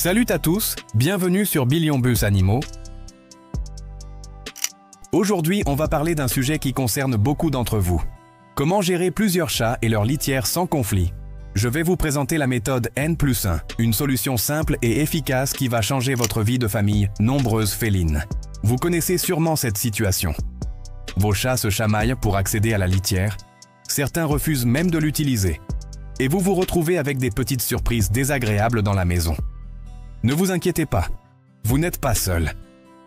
Salut à tous, bienvenue sur Billion Bus Animaux. Aujourd'hui, on va parler d'un sujet qui concerne beaucoup d'entre vous. Comment gérer plusieurs chats et leur litière sans conflit? Je vais vous présenter la méthode N+1, une solution simple et efficace qui va changer votre vie de famille nombreuse féline. Vous connaissez sûrement cette situation. Vos chats se chamaillent pour accéder à la litière. Certains refusent même de l'utiliser. Et vous vous retrouvez avec des petites surprises désagréables dans la maison. Ne vous inquiétez pas, vous n'êtes pas seul.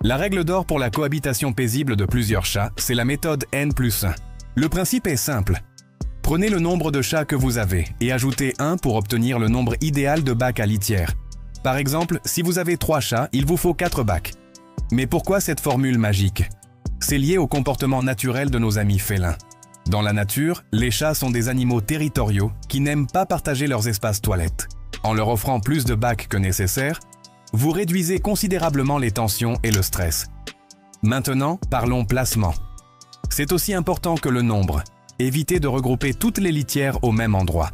La règle d'or pour la cohabitation paisible de plusieurs chats, c'est la méthode N+1. Le principe est simple. Prenez le nombre de chats que vous avez et ajoutez 1 pour obtenir le nombre idéal de bacs à litière. Par exemple, si vous avez 3 chats, il vous faut 4 bacs. Mais pourquoi cette formule magique? C'est lié au comportement naturel de nos amis félins. Dans la nature, les chats sont des animaux territoriaux qui n'aiment pas partager leurs espaces toilettes. En leur offrant plus de bacs que nécessaire, vous réduisez considérablement les tensions et le stress. Maintenant, parlons placement. C'est aussi important que le nombre. Évitez de regrouper toutes les litières au même endroit.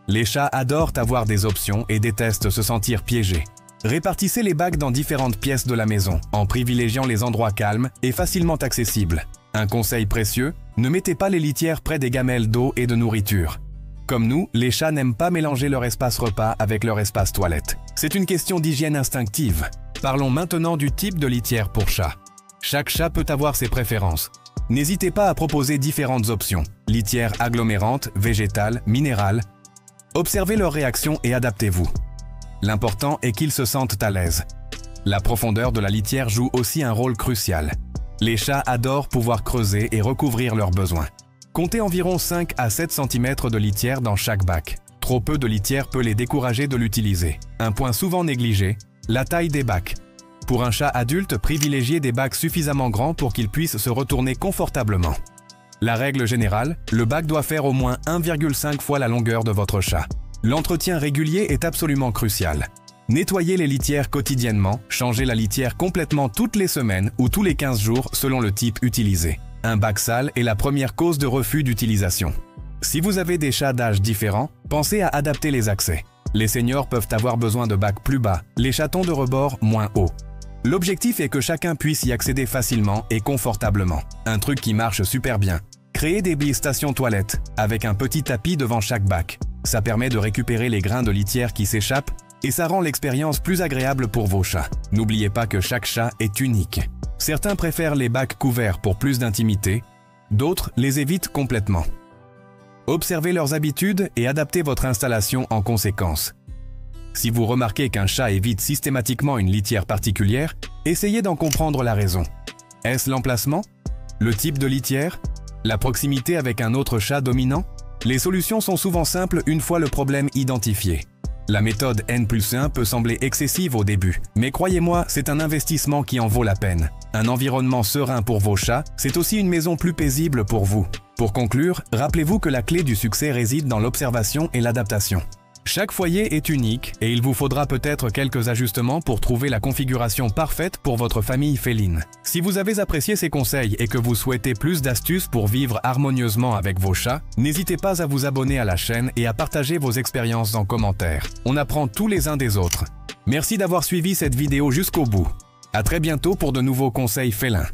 Les chats adorent avoir des options et détestent se sentir piégés. Répartissez les bacs dans différentes pièces de la maison, en privilégiant les endroits calmes et facilement accessibles. Un conseil précieux, ne mettez pas les litières près des gamelles d'eau et de nourriture. Comme nous, les chats n'aiment pas mélanger leur espace repas avec leur espace toilette. C'est une question d'hygiène instinctive. Parlons maintenant du type de litière pour chat. Chaque chat peut avoir ses préférences. N'hésitez pas à proposer différentes options. Litière agglomérante, végétale, minérale. Observez leurs réactions et adaptez-vous. L'important est qu'ils se sentent à l'aise. La profondeur de la litière joue aussi un rôle crucial. Les chats adorent pouvoir creuser et recouvrir leurs besoins. Comptez environ 5 à 7 cm de litière dans chaque bac. Trop peu de litière peut les décourager de l'utiliser. Un point souvent négligé, la taille des bacs. Pour un chat adulte, privilégiez des bacs suffisamment grands pour qu'il puisse se retourner confortablement. La règle générale, le bac doit faire au moins 1,5 fois la longueur de votre chat. L'entretien régulier est absolument crucial. Nettoyez les litières quotidiennement, changez la litière complètement toutes les semaines ou tous les 15 jours selon le type utilisé. Un bac sale est la première cause de refus d'utilisation. Si vous avez des chats d'âge différents, pensez à adapter les accès. Les seniors peuvent avoir besoin de bacs plus bas, les chatons de rebord moins hauts. L'objectif est que chacun puisse y accéder facilement et confortablement. Un truc qui marche super bien. Créez des stations toilettes, avec un petit tapis devant chaque bac. Ça permet de récupérer les grains de litière qui s'échappent et ça rend l'expérience plus agréable pour vos chats. N'oubliez pas que chaque chat est unique. Certains préfèrent les bacs couverts pour plus d'intimité, d'autres les évitent complètement. Observez leurs habitudes et adaptez votre installation en conséquence. Si vous remarquez qu'un chat évite systématiquement une litière particulière, essayez d'en comprendre la raison. Est-ce l'emplacement? Le type de litière? La proximité avec un autre chat dominant? Les solutions sont souvent simples une fois le problème identifié. La méthode N+1 peut sembler excessive au début, mais croyez-moi, c'est un investissement qui en vaut la peine. Un environnement serein pour vos chats, c'est aussi une maison plus paisible pour vous. Pour conclure, rappelez-vous que la clé du succès réside dans l'observation et l'adaptation. Chaque foyer est unique et il vous faudra peut-être quelques ajustements pour trouver la configuration parfaite pour votre famille féline. Si vous avez apprécié ces conseils et que vous souhaitez plus d'astuces pour vivre harmonieusement avec vos chats, n'hésitez pas à vous abonner à la chaîne et à partager vos expériences en commentaire. On apprend tous les uns des autres. Merci d'avoir suivi cette vidéo jusqu'au bout. À très bientôt pour de nouveaux conseils félins.